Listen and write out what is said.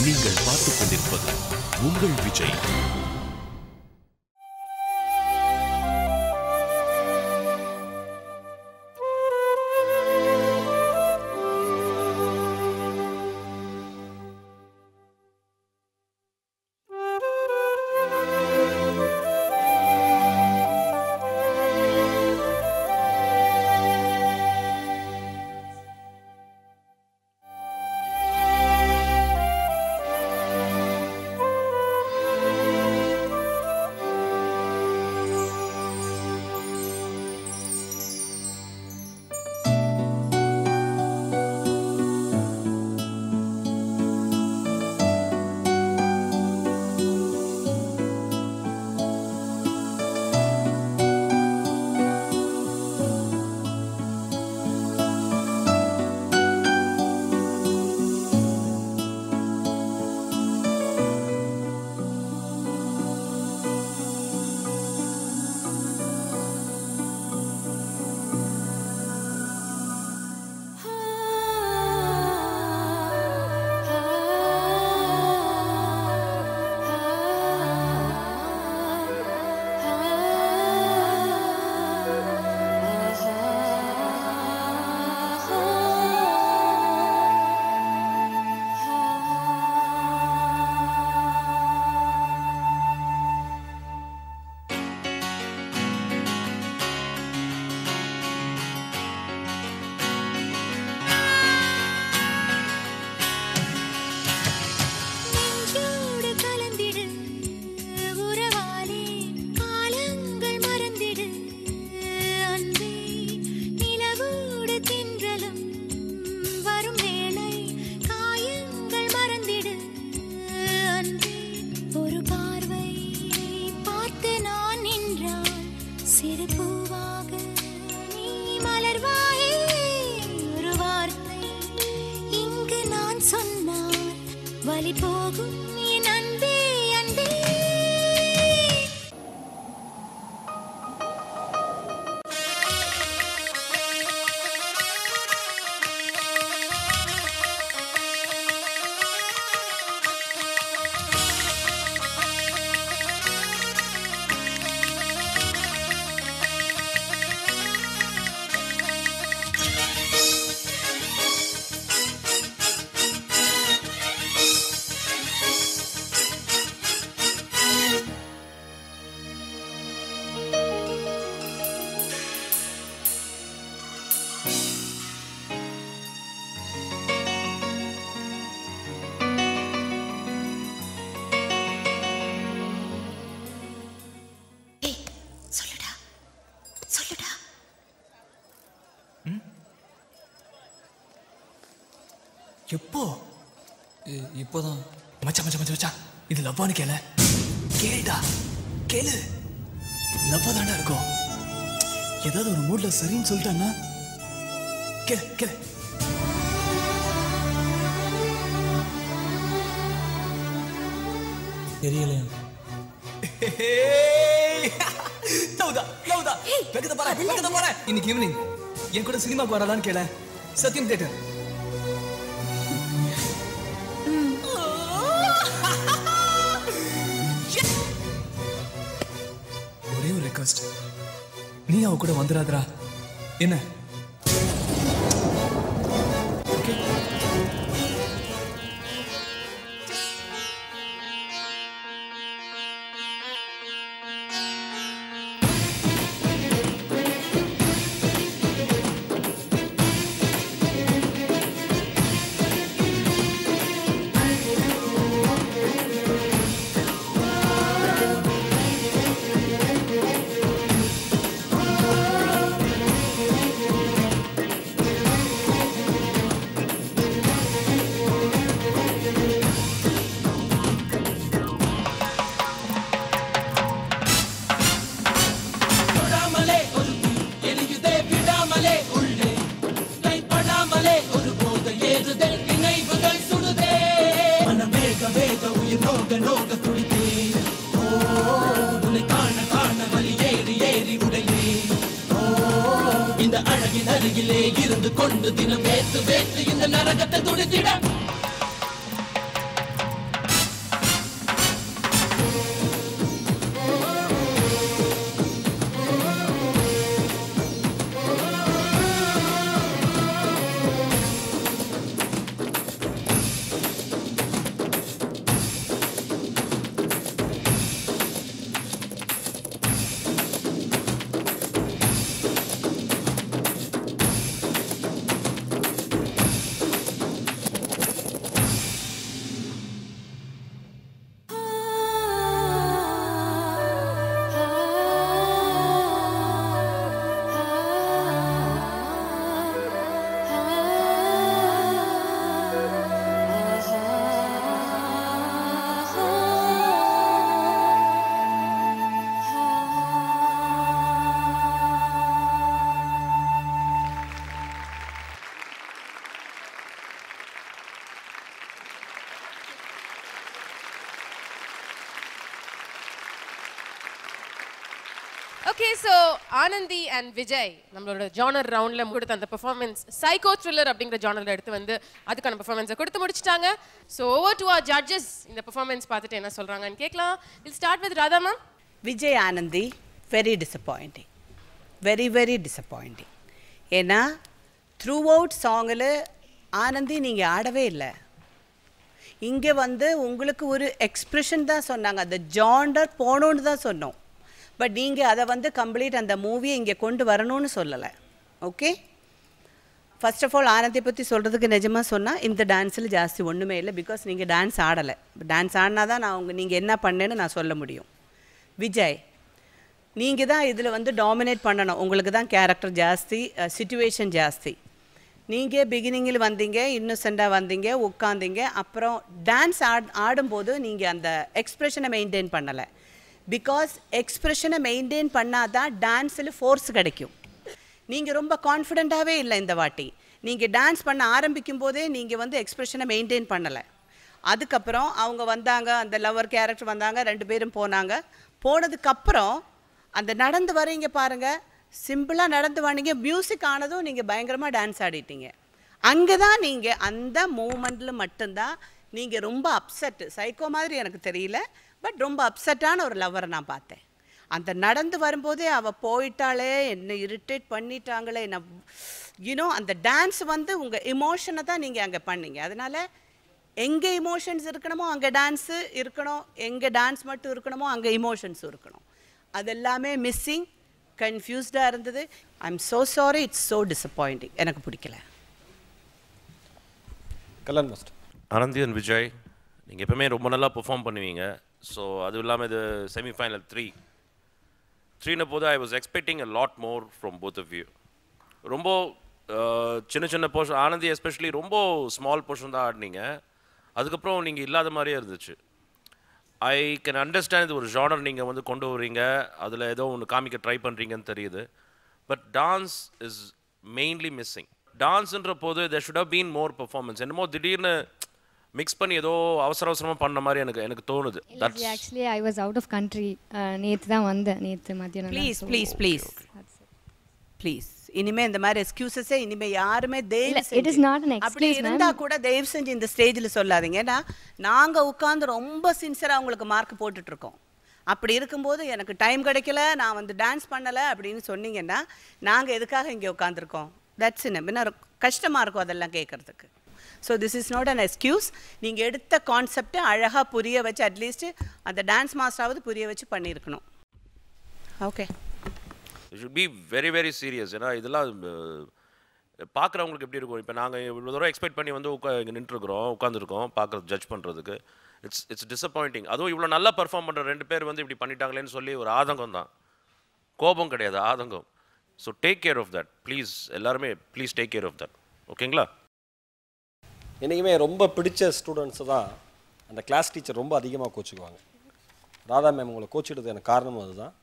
நீங்கள் பார்த்துக் கொண்டிருப்பது உங்கள் விஜய். எப்போ? இப்போதான். மச்சான் மச்சான் மச்சான் மச்சான், இது லவ்வான்னு கேளுடா, கேளு. லவ்வா தாண்டா இருக்கும். ஏதாவது ஒரு மூட்ல சரின்னு சொல்லிட்டான்னா கேளு கேளு. தெரியலையா? இன்னைக்கு ஈவினிங் என் கூட சினிமாக்கு வரலான்னு கேள. சத்யம் தியேட்டர். ஒரே ஒரு ரெக்வெஸ்ட், நீ அவ கூட வந்துடாதடா. என்ன? அருகிலே இருந்து கொண்டு தினம் வேத்து வேத்து இந்த நரகத்தை துடித்திட Okay, so Anandi and Vijay, நம்மளோட ஜானர் ரவுண்ட்ல கொடுத்த அந்த பெர்ஃபார்மன்ஸ் சைக்கோ த்ரில்லர் அப்படிங்கிற ஜானர்ல எடுத்து வந்து அதுக்கான பெர்ஃபார்மன்ஸை கொடுத்து முடிச்சிட்டாங்க. So over to our judges. இந்த பெர்ஃபார்மன்ஸ் பார்த்துட்டு என்ன சொல்றாங்கன்னு கேட்கலாம். We'll start with Radha ma'am. Vijay Anandi, very disappointing. Very, very disappointing. ஏன்னா throughout சாங்கில் ஆனந்தி நீங்கள் ஆடவே இல்லை. இங்கே வந்து உங்களுக்கு ஒரு எக்ஸ்பிரஷன் தான் சொன்னாங்க, அந்த ஜாண்டர் போகணுன்னு தான் சொன்னோம். பட் நீங்கள் அதை வந்து கம்ப்ளீட் அந்த மூவியை இங்கே கொண்டு வரணும்னு சொல்லலை. Okay, first of all Anandhi பற்றி சொல்கிறதுக்கு நிஜமாக சொன்னால் இந்த டான்ஸில் ஜாஸ்தி ஒன்றுமே இல்லை. பிகாஸ் நீங்கள் டான்ஸ் ஆடலை. டான்ஸ் ஆடினா தான் நான் நீங்கள் என்ன பண்ணேன்னு நான் சொல்ல முடியும். விஜய், நீங்கள் தான் இதில் வந்து டாமினேட் பண்ணணும். உங்களுக்கு தான் கேரக்டர் ஜாஸ்தி, சிச்சுவேஷன் ஜாஸ்தி. நீங்கள் பிகினிங்கில் வந்தீங்க, இன்னசென்ட்டாக வந்தீங்க, உட்காந்தீங்க. அப்புறம் டான்ஸ் ஆடும்போது நீங்கள் அந்த எக்ஸ்ப்ரெஷனை மெயின்டைன் பண்ணலை. பிகாஸ் எக்ஸ்ப்ரெஷனை மெயின்டைன் பண்ணால் தான் டான்ஸில் ஃபோர்ஸ் கிடைக்கும். நீங்கள் ரொம்ப கான்ஃபிடெண்ட்டாகவே இல்லை இந்த வாட்டி. நீங்கள் டான்ஸ் பண்ண ஆரம்பிக்கும் போதே நீங்கள் வந்து எக்ஸ்ப்ரெஷனை மெயின்டைன் பண்ணலை. அதுக்கப்புறம் அவங்க வந்தாங்க, அந்த லவர் கேரக்டர் வந்தாங்க, 2 பேரும் போனாங்க. போனதுக்கப்புறம் அந்த நடந்து வரீங்க பாருங்கள், சிம்பிளாக நடந்து வாங்க, மியூசிக் ஆனதும் நீங்கள் பயங்கரமாக டான்ஸ் ஆடிட்டீங்க. அங்கே தான் நீங்கள் அந்த மூமெண்ட்டில் மட்டும்தான் நீங்கள் ரொம்ப அப்செட்டு. சைக்கோ மாதிரி எனக்கு தெரியல, பட் ரொம்ப அப்செட்டான ஒரு லவரை நான் பார்த்தேன். அந்த நடந்து வரும்போதே அவள் போயிட்டாளே, என்னை இரிட்டேட் பண்ணிட்டாங்களே, என்ன அந்த டான்ஸ் வந்து உங்கள் இமோஷனை தான் நீங்கள் அங்கே பண்ணீங்க. அதனால் எங்கே இமோஷன்ஸ் இருக்கணுமோ அங்கே டான்ஸு இருக்கணும், எங்கே டான்ஸ் மட்டும் இருக்கணுமோ அங்கே இமோஷன்ஸும் இருக்கணும். அதெல்லாமே மிஸ்ஸிங், கன்ஃபியூஸ்டாக இருந்தது. I am so sorry, it's so disappointing. எனக்கு பிடிக்கல. கல்யாண் மாஸ்டர். ஆனந்தி அண்ட் விஜய், நீங்கள் எப்பவுமே ரொம்ப நல்லா பெர்ஃபார்ம் பண்ணுவீங்க. ஸோ அதுவும் இல்லாமல் இது செமிஃபைனல் 3 போது I was expecting a lot more from both of you. ரொம்ப சின்ன சின்ன போர்ஷன், ஆனந்தி எஸ்பெஷலி ரொம்ப ஸ்மால் போர்ஷன் தான் ஆடினீங்க. அதுக்கப்புறம் நீங்கள் இல்லாத மாதிரியே இருந்துச்சு. ஐ கேன் அண்டர்ஸ்டாண்ட் இது ஒரு ஜானர் நீங்கள் வந்து கொண்டு வரீங்க, அதில் ஏதோ ஒன்று காமிக்க ட்ரை பண்ணுறீங்கன்னு தெரியுது. But dance is mainly missing. டான்ஸுன்ற போது there should have been more performance. என்னமோ திடீர்னு மிக்ஸ் பண்ணி ஏதோ அவசரமாக பண்ண மாதிரி எனக்கு தோணுது. Actually I was out of country. நேற்று தான் வந்தேன், நேற்று மத்தியானம். ப்ளீஸ் ப்ளீஸ் ப்ளீஸ் ப்ளீஸ் இனிமே இந்த மாதிரி எக்ஸ்கியூசஸே இனிமே யாருமே அப்படி இருந்தா கூட தயவு செஞ்சு இந்த ஸ்டேஜில் சொல்லாதீங்க. ஏன்னா நாங்கள் உட்காந்து ரொம்ப சின்சியராக உங்களுக்கு மார்க் போட்டுட்டு இருக்கோம். அப்படி இருக்கும்போது எனக்கு டைம் கிடைக்கல, நான் வந்து டான்ஸ் பண்ணலை அப்படின்னு சொன்னீங்கன்னா நாங்கள் எதுக்காக இங்கே உட்காந்துருக்கோம்? தட்ஸ் என்ன கஷ்டமாக இருக்கும் அதெல்லாம் கேட்குறதுக்கு. So this is not an excuse. நீங்கள் எடுத்த கான்செப்டை அழகாக புரிய வச்சு, அட்லீஸ்ட்டு அந்த டான்ஸ் மாஸ்டராவது புரிய வச்சு பண்ணியிருக்கணும். Okay, it should be very very serious. ஏன்னா இதெல்லாம் பார்க்குறவங்களுக்கு எப்படி இருக்கும்? இப்போ நாங்கள் இவ்வளோ தூரம் எக்ஸ்பெக்ட் பண்ணி வந்து இங்கே நின்றுருக்குறோம், உட்காந்துருக்கோம் பார்க்குறது, ஜட்ஜ் பண்ணுறதுக்கு. It's disappointing. அதுவும் இவ்வளோ நல்லா பர்ஃபார்ம் பண்ணுற 2 பேர் வந்து இப்படி பண்ணிட்டாங்களேன்னு சொல்லி ஒரு ஆதங்கம் தான். கோபம் கிடையாது, ஆதங்கம். So take care of that please. எல்லாருமே please take care of that. ஓகேங்களா? என்றைக்குமே ரொம்ப பிடிச்ச ஸ்டூடெண்ட்ஸு தான் அந்த கிளாஸ் டீச்சர் ரொம்ப அதிகமாக கோச்சிக்குவாங்க. ராதா மேம் உங்களை கோச்சிடுறது எனக்கு காரணமும் அதுதான்.